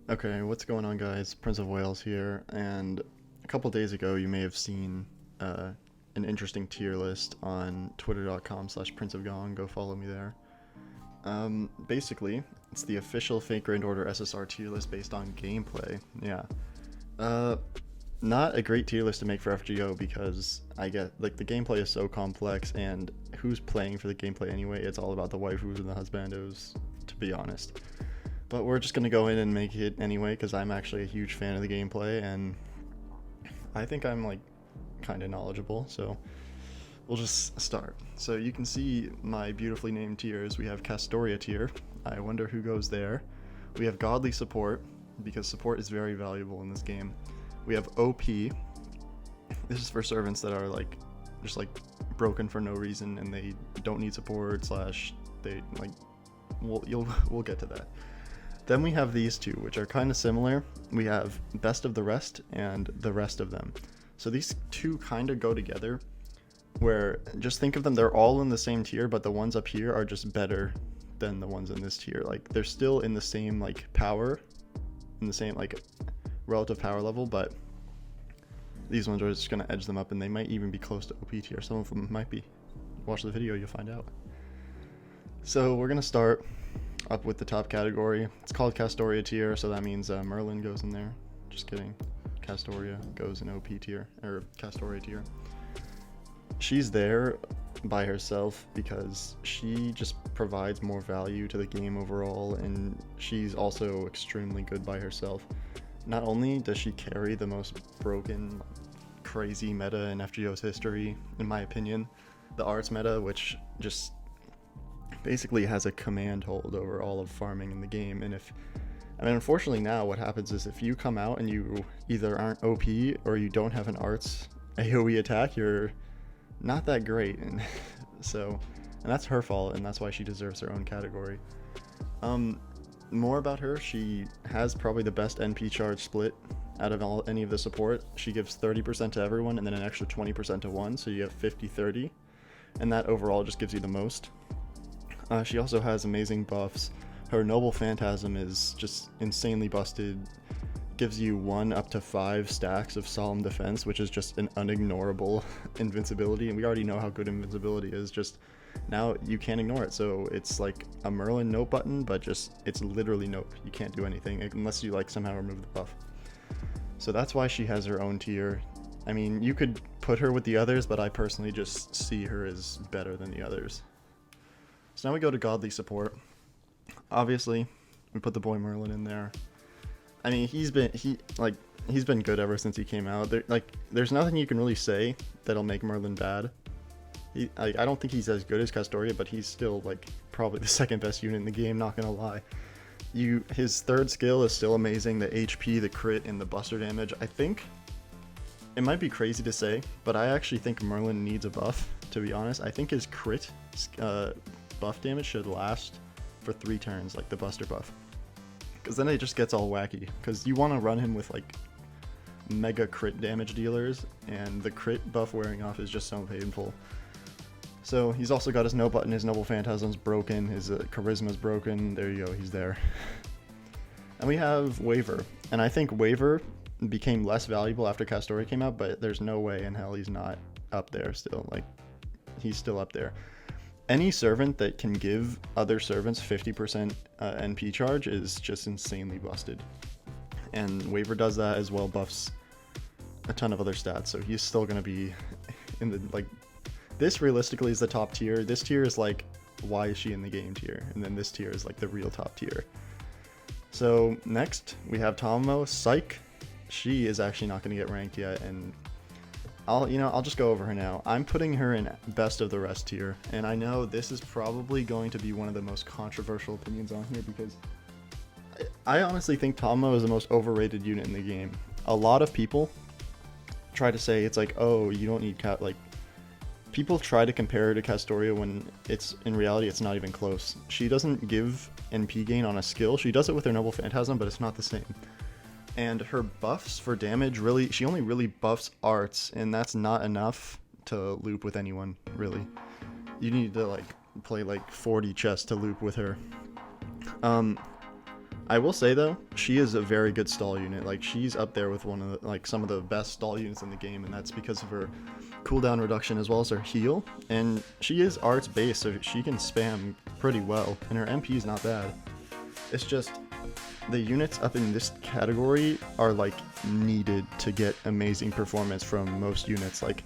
Okay, what's going on, guys? Prince of Wales here, and a couple days ago, you may have seen uh, an interesting tier list on twitter.com/princeofgong. Go follow me there. Basically, it's the official Fate Grand Order SSR tier list based on gameplay. Yeah. Uh, Not a great tier list to make for FGO because I get like the gameplay is so complex, and who's playing for the gameplay anyway? It's all about the waifus and the husbandos, to be honest. But we're just gonna go in and make it anyway because I'm actually a huge fan of the gameplay and I think I'm like kind of knowledgeable. So we'll just start. So you can see my beautifully named tiers. We have Castoria tier. I wonder who goes there. We have Godly support because support is very valuable in this game. We have OP. This is for servants that are like just like broken for no reason and they don't need support slash they like we'll get to that. Then we have these two, which are kind of similar. We have Best of the Rest and The Rest of Them. So these two kind of go together, where just think of them, they're all in the same tier, but the ones up here are just better than the ones in this tier. Like, they're still in the same, like, power, in the same, like, relative power level, but these ones are just going to edge them up, and they might even be close to OP tier. Some of them might be. Watch the video, you'll find out. So we're going to start up with the top category. It's called Castoria tier, so that means Merlin goes in there. Just kidding. Castoria goes in OP tier, or Castoria tier. She's there by herself because she just provides more value to the game overall, and she's also extremely good by herself. Not only does she carry the most broken, crazy meta in FGO's history, in my opinion, the arts meta, which just basically has a command hold over all of farming in the game. And unfortunately now what happens is if you come out and you either aren't OP or you don't have an arts AoE attack, you're not that great. And that's her fault, and that's why she deserves her own category. More about her, she has probably the best NP charge split out of any of the support. She gives 30% to everyone and then an extra 20% to one, so you have 50-30, and that overall just gives you the most. She also has amazing buffs. Her Noble Phantasm is just insanely busted. Gives you 1 up to 5 stacks of Solemn Defense, which is just an unignorable invincibility. And we already know how good invincibility is. Just now you can't ignore it. So it's like a Merlin nope button, but just it's literally nope. You can't do anything unless you like somehow remove the buff. So that's why she has her own tier. I mean, you could put her with the others, but I personally just see her as better than the others. So now we go to Godly support. Obviously, we put the boy Merlin in there. I mean, he's been good ever since he came out. There's nothing you can really say that'll make Merlin bad. I don't think he's as good as Castoria, but he's still like probably the second best unit in the game. Not gonna lie. His third skill is still amazing. The HP, the crit, and the buster damage. I think it might be crazy to say, but I actually think Merlin needs a buff. To be honest, I think his crit buff damage should last for 3 turns, like the buster buff, because then it just gets all wacky, because you want to run him with like mega crit damage dealers, and the crit buff wearing off is just so painful. So he's also got his no button, his Noble Phantasm's broken, his charisma's broken. There you go, he's there. And we have Waver, and I think Waver became less valuable after Castoria came out, but there's no way in hell he's not up there still. Like, he's still up there. Any servant that can give other servants 50% NP charge is just insanely busted. And Waver does that as well, buffs a ton of other stats, so he's still going to be in the, like, this realistically is the top tier. This tier is like, why is she in the game tier? And then this tier is like the real top tier. So next, we have Tomo. Psych. She is actually not going to get ranked yet, and I'll just go over her now. I'm putting her in Best of the Rest tier, and I know this is probably going to be one of the most controversial opinions on here, because I honestly think Tomo is the most overrated unit in the game. A lot of people try to say it's like, oh, you don't need people try to compare her to Castoria when it's in reality it's not even close. She doesn't give NP gain on a skill. She does it with her Noble Phantasm, but it's not the same. And her buffs for damage, she only really buffs arts, and that's not enough to loop with anyone, really. You need to like play like 40 chess to loop with her. I will say though, she is a very good stall unit. Like she's up there with one of the, like some of the best stall units in the game, and that's because of her cooldown reduction as well as her heal. And she is arts based, so she can spam pretty well, and her MP is not bad. It's just the units up in this category are like needed to get amazing performance from most units. Like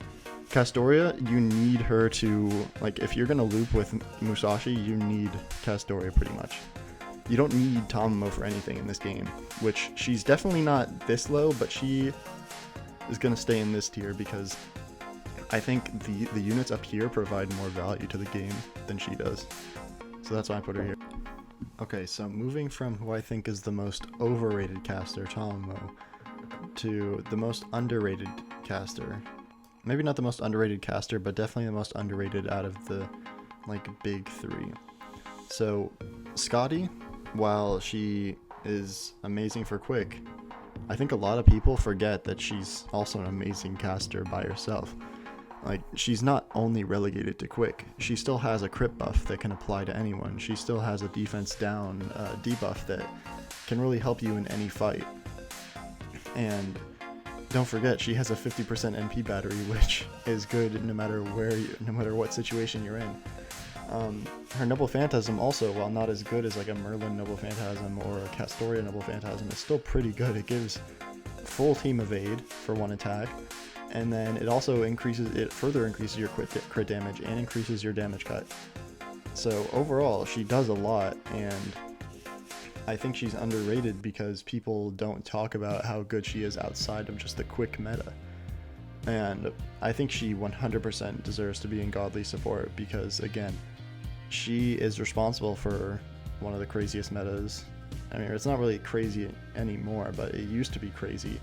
Castoria, you need her to, like, if you're gonna loop with Musashi, you need Castoria pretty much. You don't need Tomomo for anything in this game, which she's definitely not this low, but she is gonna stay in this tier because I think the units up here provide more value to the game than she does. So that's why I put her here. Okay, so moving from who I think is the most overrated caster, Tomomo, to the most underrated caster. Maybe not the most underrated caster, but definitely the most underrated out of the, like, big three. So, Scotty, while she is amazing for quick, I think a lot of people forget that she's also an amazing caster by herself. Like, she's not only relegated to quick, she still has a crit buff that can apply to anyone. She still has a defense down debuff that can really help you in any fight. And don't forget, she has a 50% NP battery, which is good no matter no matter what situation you're in. Her Noble Phantasm also, while not as good as like a Merlin Noble Phantasm or a Castoria Noble Phantasm, is still pretty good. It gives full team evade for one attack, and then it also further increases your crit damage and increases your damage cut. So overall, she does a lot, and I think she's underrated because people don't talk about how good she is outside of just the quick meta. And I think she 100% deserves to be in godly support because, again, she is responsible for one of the craziest metas. I mean, it's not really crazy anymore, but it used to be crazy.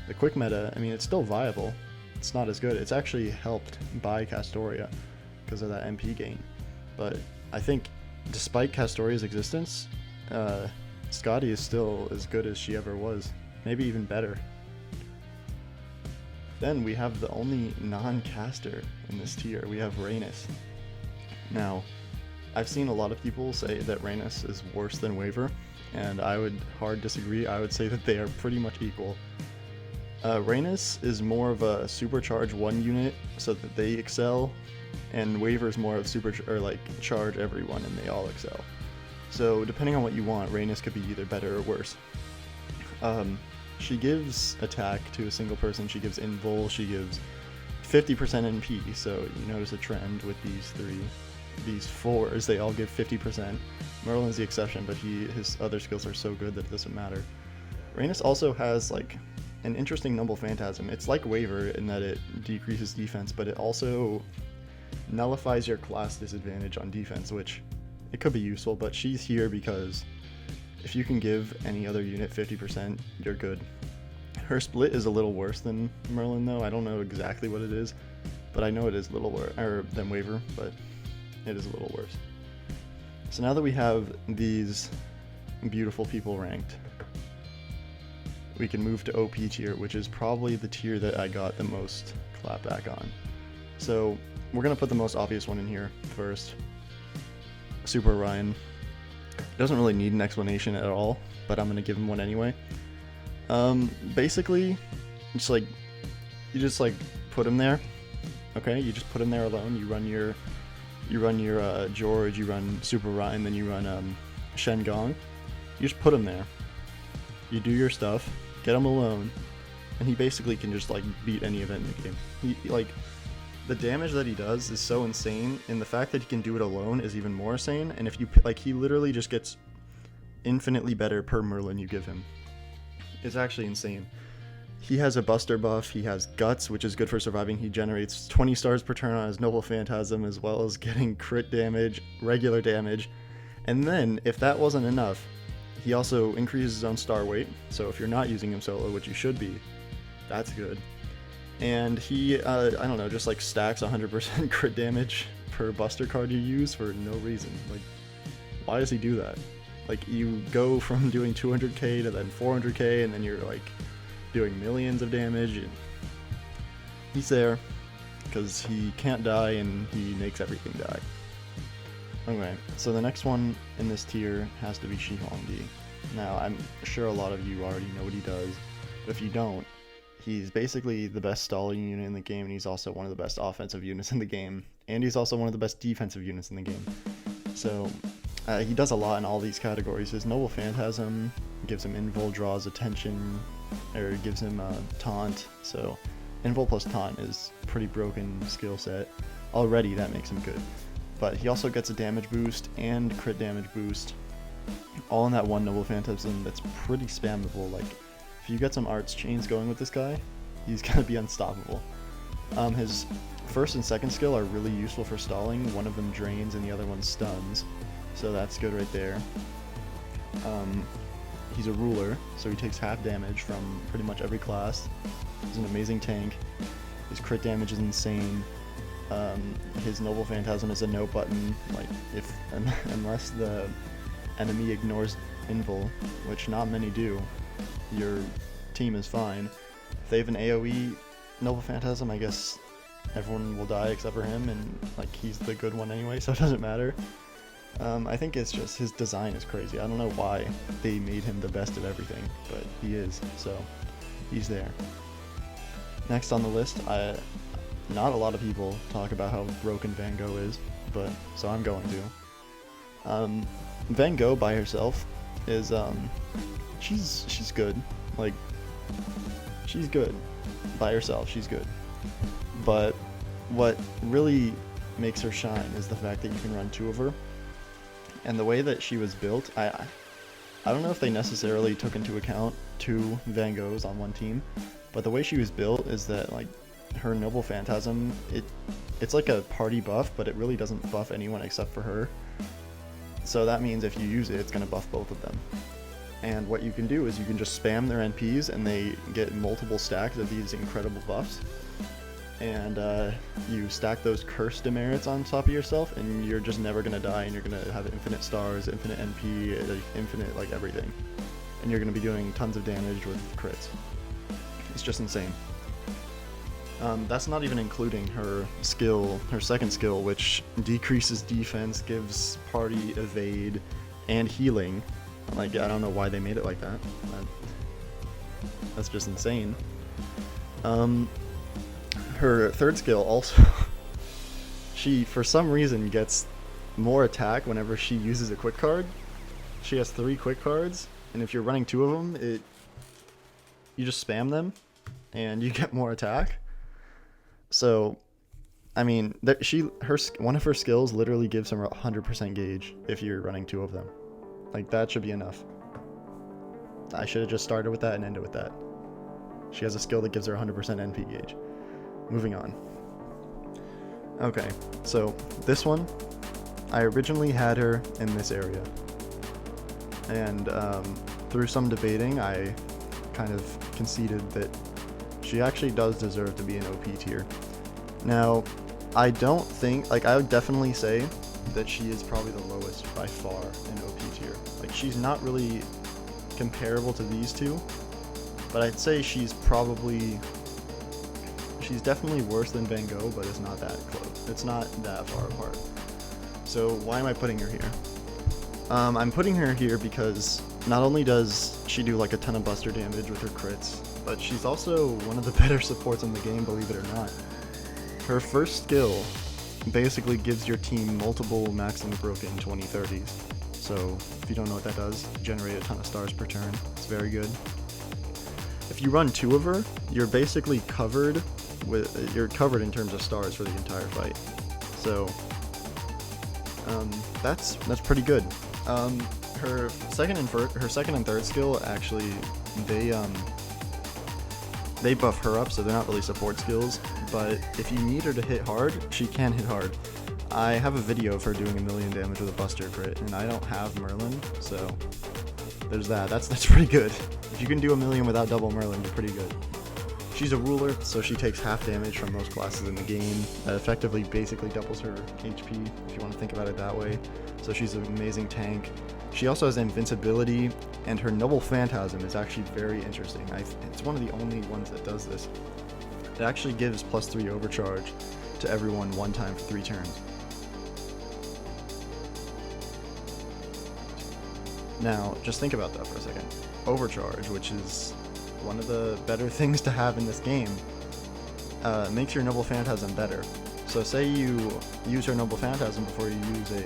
The quick meta, I mean, it's still viable. It's not as good. It's actually helped by Castoria because of that MP gain. But I think despite Castoria's existence, Scotty is still as good as she ever was, maybe even better. Then we have the only non-caster in this tier. We have Uranus. Now, I've seen a lot of people say that Uranus is worse than Waver, and I would hard disagree. I would say that they are pretty much equal. Uranus is more of a supercharge one unit so that they excel, and Waver is more of charge everyone and they all excel. So depending on what you want, Uranus could be either better or worse. She gives attack to a single person, she gives invul, she gives 50% NP, so you notice a trend with these fours, they all give 50%. Merlin's the exception, but his other skills are so good that it doesn't matter. Uranus also has like an interesting Noble Phantasm. It's like Waver in that it decreases defense, but it also nullifies your class disadvantage on defense, which it could be useful, but she's here because if you can give any other unit 50%, you're good. Her split is a little worse than Merlin though. I don't know exactly what it is, but I know it is a little worse than Waver, but it is a little worse. So now that we have these beautiful people ranked, we can move to OP tier, which is probably the tier that I got the most clapback on. So we're gonna put the most obvious one in here first. Super Orion. Doesn't really need an explanation at all, but I'm gonna give him one anyway. Basically, you just put him there. Okay, you just put him there alone. You run your George, you run Super Orion, then you run Shengong. You just put him there. You do your stuff, get him alone, and he basically can just beat any event in the game. He the damage that he does is so insane, and the fact that he can do it alone is even more insane. And if you he literally just gets infinitely better per Merlin you give him. It's actually insane. He has a buster buff, he has guts, which is good for surviving. He generates 20 stars per turn on his Noble Phantasm, as well as getting crit damage, regular damage. And then, if that wasn't enough, he also increases his own star weight. So if you're not using him solo, which you should be, that's good. And he, I don't know, just stacks 100% crit damage per buster card you use for no reason. Why does he do that? You go from doing 200k to then 400k, and then you're doing millions of damage. And he's there because he can't die and he makes everything die. Okay, so the next one in this tier has to be Shihongi. Now, I'm sure a lot of you already know what he does, but if you don't, he's basically the best stalling unit in the game, and he's also one of the best offensive units in the game, and he's also one of the best defensive units in the game. So, he does a lot in all these categories. His Noble Phantasm gives him invul, draws attention, or gives him taunt. So, invul plus taunt is pretty broken skill set. Already, that makes him good. But he also gets a damage boost and crit damage boost, all in that one Noble Phantasm that's pretty spammable. Like, if you get some arts chains going with this guy, he's gonna be unstoppable. His first and second skill are really useful for stalling. One of them drains and the other one stuns, so that's good right there. He's a ruler, so he takes half damage from pretty much every class. He's an amazing tank. His crit damage is insane. His Noble Phantasm is a no button, like unless the enemy ignores invul, which not many do, your team is fine. If they have an AoE Noble Phantasm, I guess everyone will die except for him, and like he's the good one anyway, so it doesn't matter. I think it's just his design is crazy. I don't know why they made him the best of everything, but he is, so he's there. Next on the list, not a lot of people talk about how broken Vangogh is, but so I'm going to. Vangogh by herself is she's good. Like, she's good by herself. She's good, but what really makes her shine is the fact that you can run two of her. And the way that she was built, I don't know if they necessarily took into account two Vangoghs on one team, but the way she was built is that, like, her Noble Phantasm, it's like a party buff, but it really doesn't buff anyone except for her. So that means if you use it, it's going to buff both of them. And what you can do is you can just spam their NPs and they get multiple stacks of these incredible buffs. And you stack those curse demerits on top of yourself, and you're just never going to die, and you're going to have infinite stars, infinite NP, infinite like everything. And you're going to be doing tons of damage with crits. It's just insane. That's not even including her skill, her second skill, which decreases defense, gives party evade, and healing. Like, I don't know why they made it like that. That's just insane. Her third skill also, she for some reason gets more attack whenever she uses a quick card. She has 3 quick cards, and if you're running 2 of them, you just spam them, and you get more attack. So, I mean, one of her skills literally gives her 100% gauge if you're running 2 of them. Like, that should be enough. I should have just started with that and ended with that. She has a skill that gives her 100% NP gauge. Moving on. Okay, so this one, I originally had her in this area. And through some debating, I kind of conceded that she actually does deserve to be an OP tier. Now, I don't think, like, I would definitely say that she is probably the lowest by far in OP tier. Like, she's not really comparable to these two, but I'd say she's definitely worse than Vangogh, but it's not that close. It's not that far apart. So why am I putting her here? I'm putting her here because not only does she do like a ton of buster damage with her crits, but she's also one of the better supports in the game, believe it or not. Her first skill basically gives your team multiple maximum broken 2030s. So if you don't know what that does, generate a ton of stars per turn. It's very good. If you run 2 of her, you're basically covered in terms of stars for the entire fight. So that's pretty good. Her second and third skill actually they buff her up, so they're not really support skills. But if you need her to hit hard, she can hit hard. I have a video of her doing 1,000,000 damage with a buster crit, and I don't have Merlin, so there's that. That's pretty good. If you can do 1,000,000 without double Merlin, you're pretty good. She's a ruler, so she takes half damage from most classes in the game. That effectively basically doubles her HP, if you want to think about it that way. So she's an amazing tank. She also has invincibility, and her Noble Phantasm is actually very interesting. It's one of the only ones that does this. It actually gives +3 overcharge to everyone one time for 3 turns. Now, just think about that for a second. Overcharge, which is one of the better things to have in this game, makes your Noble Phantasm better. So say you use her Noble Phantasm before you use a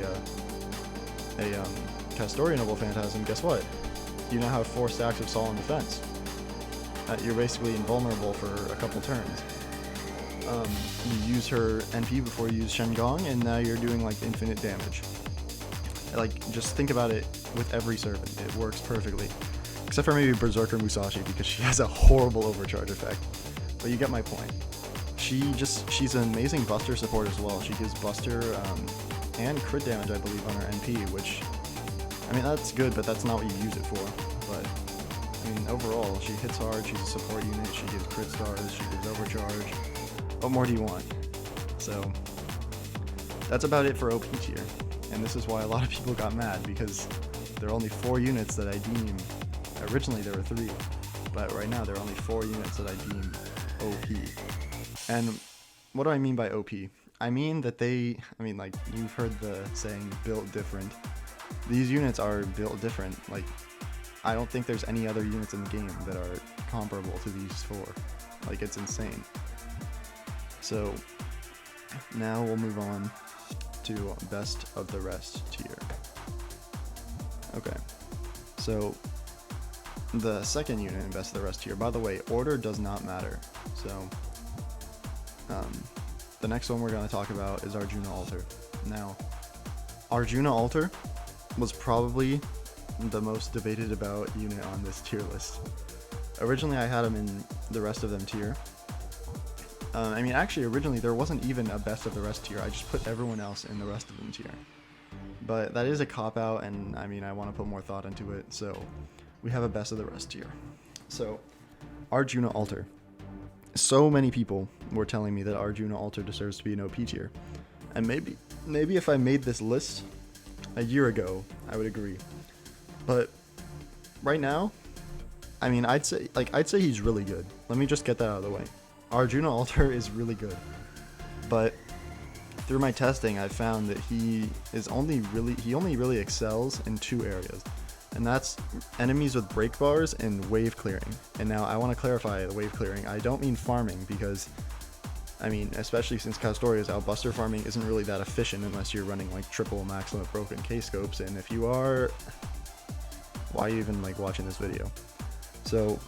Castoria Noble Phantasm, guess what? You now have 4 stacks of Solemn Defense. You're basically invulnerable for a couple turns. You use her NP before you use Shengong, and now you're doing like infinite damage. Like, just think about it with every servant. It works perfectly. Except for maybe Berserker Musashi, because she has a horrible overcharge effect. But you get my point. She's an amazing Buster support as well. She gives Buster and crit damage, I believe, on her NP, which, I mean, that's good, but that's not what you use it for. But, I mean, overall, she hits hard, she's a support unit, she gives crit stars, she gives overcharge. What more do you want? So, that's about it for OP tier. And this is why a lot of people got mad, because there are only 4 units that I deem, originally there were 3, but right now there are only 4 units that I deem OP. And what do I mean by OP? I mean that like, you've heard the saying, built different. These units are built different. Like, I don't think there's any other units in the game that are comparable to these 4. Like, it's insane. So, now we'll move on to best of the rest tier. Okay, so the second unit in best of the rest tier, by the way, order does not matter. So the next one we're going to talk about is Arjuna Alter. Now, Arjuna Alter was probably the most debated about unit on this tier list. Originally I had him in the rest of them tier. I mean, actually, originally there wasn't even a best of the rest tier. I just put everyone else in the rest of them tier. But that is a cop-out, and I mean, I want to put more thought into it, so we have a best of the rest tier. So, Arjuna Alter. So many people were telling me that Arjuna Alter deserves to be an OP tier. And maybe if I made this list a year ago, I would agree. But right now, I mean, I'd say he's really good. Let me just get that out of the way. Arjuna Alter is really good, but through my testing, I found that he only really excels in 2 areas, and that's enemies with break bars and wave clearing. And now I want to clarify the wave clearing. I don't mean farming, because, I mean, especially since Castoria is out, Buster farming isn't really that efficient unless you're running like triple max limit broken K-scopes, and if you are, why are you even like watching this video? So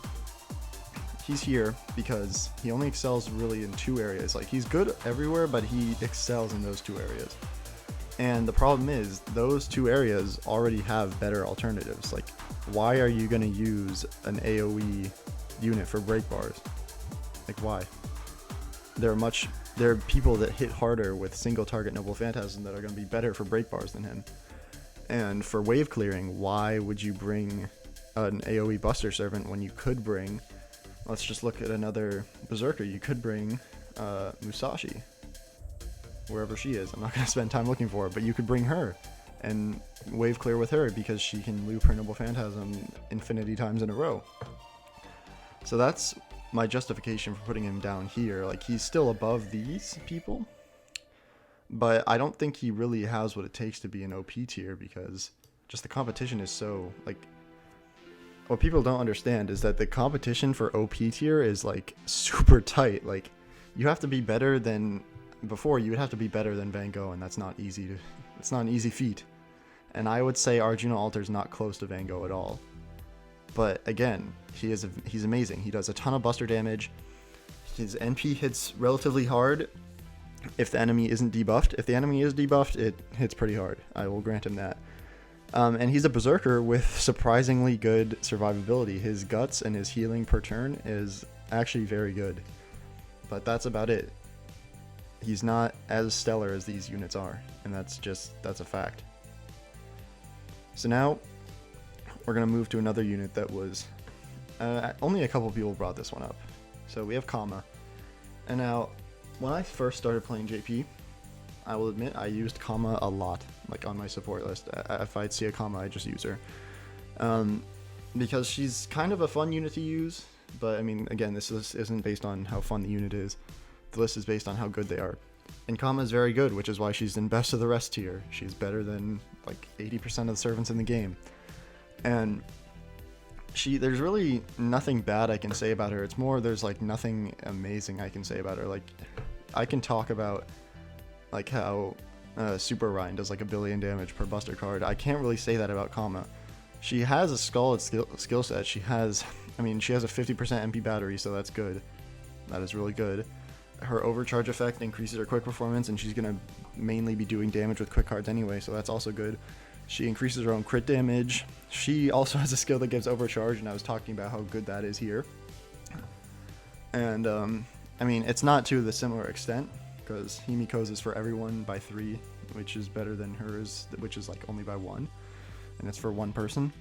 he's here because he only excels really in 2 areas. Like, he's good everywhere, but he excels in those 2 areas. And the problem is, those 2 areas already have better alternatives. Like, why are you going to use an AoE unit for break bars? Like, why? There are people that hit harder with single target Noble Phantasm that are going to be better for break bars than him. And for wave clearing, why would you bring an AoE Buster Servant when you could bring, let's just look at another Berserker, you could bring Musashi, wherever she is. I'm not going to spend time looking for her, but you could bring her and wave clear with her, because she can loop her Noble Phantasm infinity times in a row. So that's my justification for putting him down here. Like, he's still above these people, but I don't think he really has what it takes to be an OP tier, because just the competition is so, like, what people don't understand is that the competition for OP tier is like super tight. Like, you have to be better than before. You would have to be better than Vangogh, and that's not easy to. It's not an easy feat. And I would say Arjuna Alter's not close to Vangogh at all. But again, he's amazing. He does a ton of Buster damage. His NP hits relatively hard if the enemy isn't debuffed. If the enemy is debuffed, it hits pretty hard. I will grant him that. And he's a Berserker with surprisingly good survivability. His guts and his healing per turn is actually very good. But that's about it. He's not as stellar as these units are, and that's a fact. So now, we're going to move to another unit that was, only a couple people brought this one up. So we have Coma. And now, when I first started playing JP, I will admit I used Coma a lot, like on my support list. If I'd see a Coma, I'd just use her. Because she's kind of a fun unit to use, but I mean, again, this list isn't based on how fun the unit is. The list is based on how good they are. And Coma is very good, which is why she's in best of the rest tier. She's better than like 80% of the servants in the game. And there's really nothing bad I can say about her. It's more there's like nothing amazing I can say about her. Like, I can talk about like how Super Ryan does like 1 billion damage per buster card. I can't really say that about Coma. She has a solid skill set. She has a 50% MP battery, so that's good. That is really good. Her overcharge effect increases her quick performance, and she's gonna mainly be doing damage with quick cards anyway, so that's also good. She increases her own crit damage. She also has a skill that gives overcharge, and I was talking about how good that is here. And it's not to the similar extent, because Himiko's is for everyone by 3, which is better than hers, which is like only by 1, and it's for 1 person.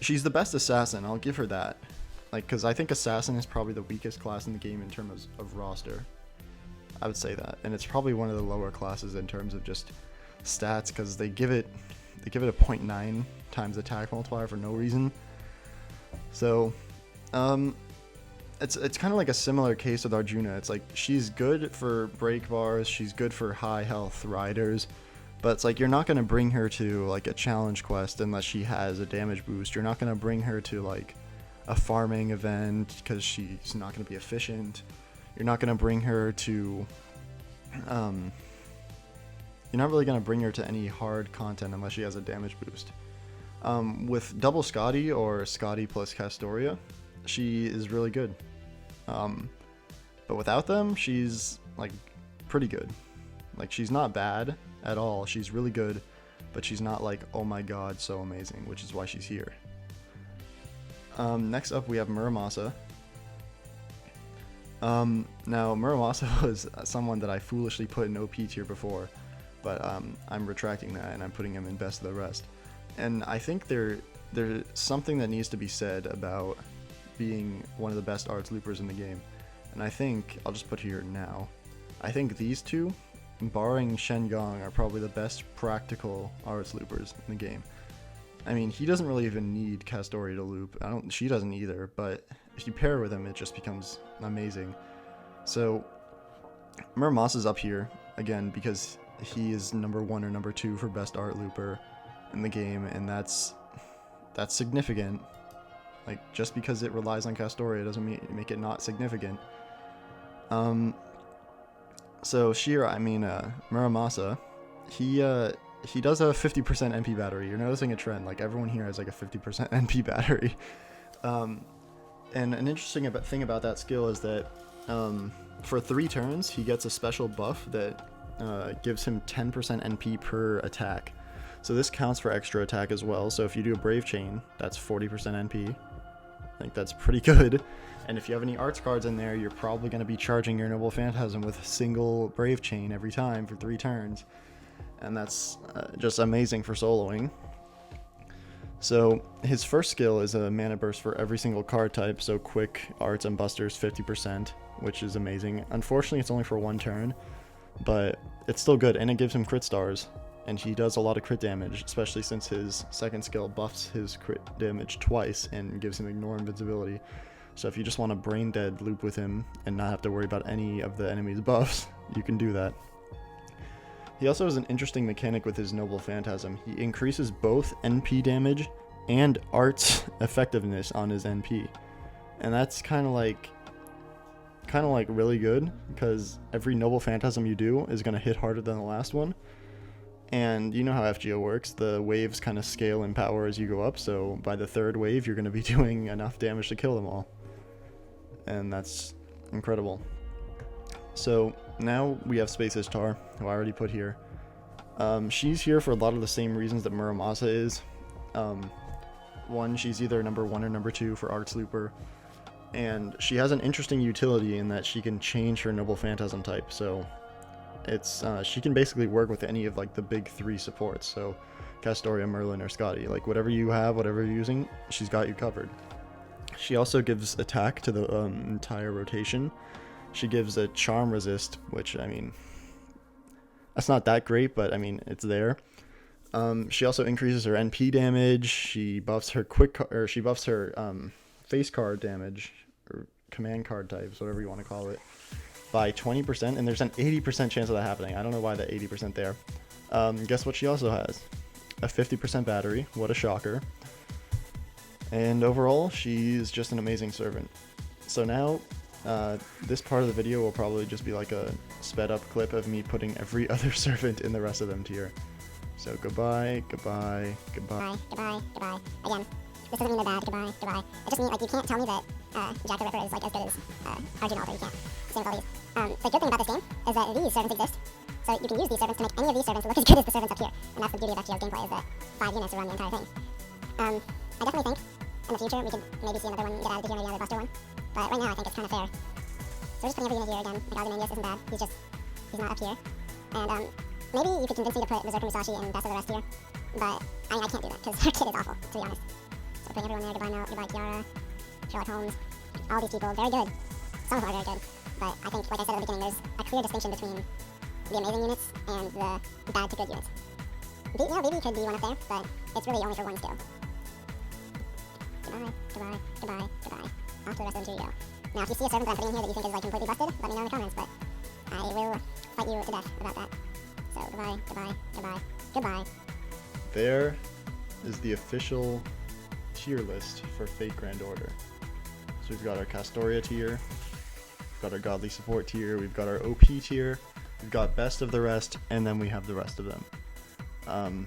She's the best assassin, I'll give her that. Like, because I think assassin is probably the weakest class in the game in terms of roster. I would say that, and it's probably one of the lower classes in terms of just stats, because they give it a 0.9 times attack multiplier for no reason. So it's kind of like a similar case with Arjuna. It's like she's good for break bars, she's good for high health riders, but it's like you're not going to bring her to like a challenge quest unless she has a damage boost. You're not going to bring her to like a farming event because she's not going to be efficient. You're not going to bring her to you're not really going to bring her to any hard content unless she has a damage boost. With double Scotty or Scotty plus Castoria, she is really good. But without them, she's like pretty good. Like, she's not bad at all. She's really good, but she's not like, oh my god, so amazing, which is why she's here. Next up, we have Muramasa. Now, Muramasa was someone that I foolishly put in OP tier before, but I'm retracting that and I'm putting him in best of the rest. And I think there's something that needs to be said about being one of the best arts loopers in the game. And I think, I'll just put here now, I think these two, barring Shen Gong, are probably the best practical arts loopers in the game. I mean, he doesn't really even need Castoria to loop. She doesn't either, but if you pair with him, it just becomes amazing. So, Muramasa's up here, again, because he is number 1 or number 2 for best art looper in the game, and that's significant. Like, just because it relies on Castoria doesn't make it not significant. So Muramasa, he does have a 50% NP battery. You're noticing a trend. Like, everyone here has like a 50% NP battery. And an interesting thing about that skill is that for 3 turns, he gets a special buff that gives him 10% NP per attack. So this counts for extra attack as well. So if you do a Brave Chain, that's 40% NP. I think that's pretty good. And if you have any arts cards in there, you're probably going to be charging your Noble Phantasm with a single Brave Chain every time for 3 turns. And that's just amazing for soloing. So his first skill is a mana burst for every single card type, so quick, arts, and busters 50%, which is amazing. Unfortunately, it's only for 1 turn, but it's still good, and it gives him crit stars. And he does a lot of crit damage, especially since his second skill buffs his crit damage twice and gives him ignore invincibility. So if you just want to brain dead loop with him and not have to worry about any of the enemy's buffs, you can do that. He also has an interesting mechanic with his Noble Phantasm. He increases both NP damage and arts effectiveness on his NP. And that's kind of like really good, because every Noble Phantasm you do is going to hit harder than the last one. And you know how FGO works, the waves kind of scale in power as you go up, so by the 3rd wave you're going to be doing enough damage to kill them all. And that's incredible. So now we have Space Ishtar, who I already put here. She's here for a lot of the same reasons that Muramasa is. One, she's either number 1 or number 2 for Arts Looper. And she has an interesting utility in that she can change her Noble Phantasm type, so she can basically work with any of like the big 3 supports, so Castoria, Merlin, or Scotty. Like, whatever you have, whatever you're using, she's got you covered. She also gives attack to the entire rotation. She gives a charm resist, which, I mean, that's not that great, but I mean, it's there. She also increases her NP damage. She buffs her face card damage, or command card types, whatever you want to call it, by 20%, and there's an 80% chance of that happening. I don't know why that 80% there. Guess what she also has? a 50% battery. What a shocker. And overall, she's just an amazing servant. So now, this part of the video will probably just be like a sped up clip of me putting every other servant in the rest of them tier. So goodbye, goodbye, goodbye. Goodbye, goodbye, goodbye. Again, this doesn't mean they're bad, goodbye, goodbye. It just means, like, you can't tell me that Jack the Ripper is, like, as good as Arjuna Alter. You can't. Same with all these. The good thing about this game is that these servants exist. So you can use these servants to make any of these servants look as good as the servants up here. And that's the beauty of FGO's gameplay, is that 5 units run the entire thing. I definitely think in the future we could maybe see another one get added here, maybe another Buster one. But right now I think it's kind of fair. So we're just putting every unit here again. Like Arjuna isn't bad. He's not up here. And maybe you could convince me to put Berserker Musashi and best of the rest here. But I mean, I can't do that because her kit is awful, to be honest. So putting everyone there, goodbye Mount, goodbye Kiara, Sherlock Holmes, all these people, very good. Some of them are very good. But I think, like I said at the beginning, there's a clear distinction between the amazing units and the bad to good units. BB could be one up there, but it's really only for one skill. Goodbye, goodbye, goodbye, goodbye. Off to the rest of them, here you go. Now, if you see a servant that I'm putting in here that you think is, like, completely busted, let me know in the comments, but I will fight you to death about that. So, goodbye, goodbye, goodbye, goodbye. There is the official tier list for Fate Grand Order. So we've got our Castoria tier, we've got our Godly Support tier, we've got our OP tier, we've got Best of the Rest, and then we have the rest of them.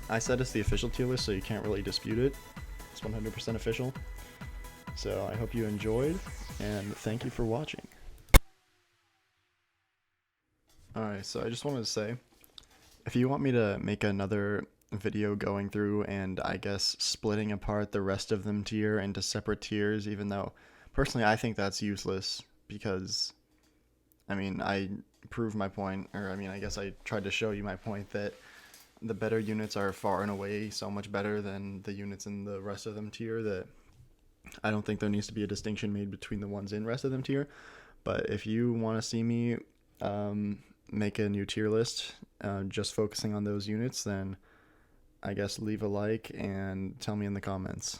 I said it's the official tier list, so you can't really dispute it. It's 100% official. So I hope you enjoyed, and thank you for watching. Alright, so I just wanted to say, if you want me to make another video going through and I guess splitting apart the rest of them tier into separate tiers, even though personally I think that's useless because, I mean, I proved my point, or I mean, I guess I tried to show you my point that the better units are far and away so much better than the units in the rest of them tier that I don't think there needs to be a distinction made between the ones in rest of them tier. But if you want to see me make a new tier list just focusing on those units, then I guess leave a like and tell me in the comments.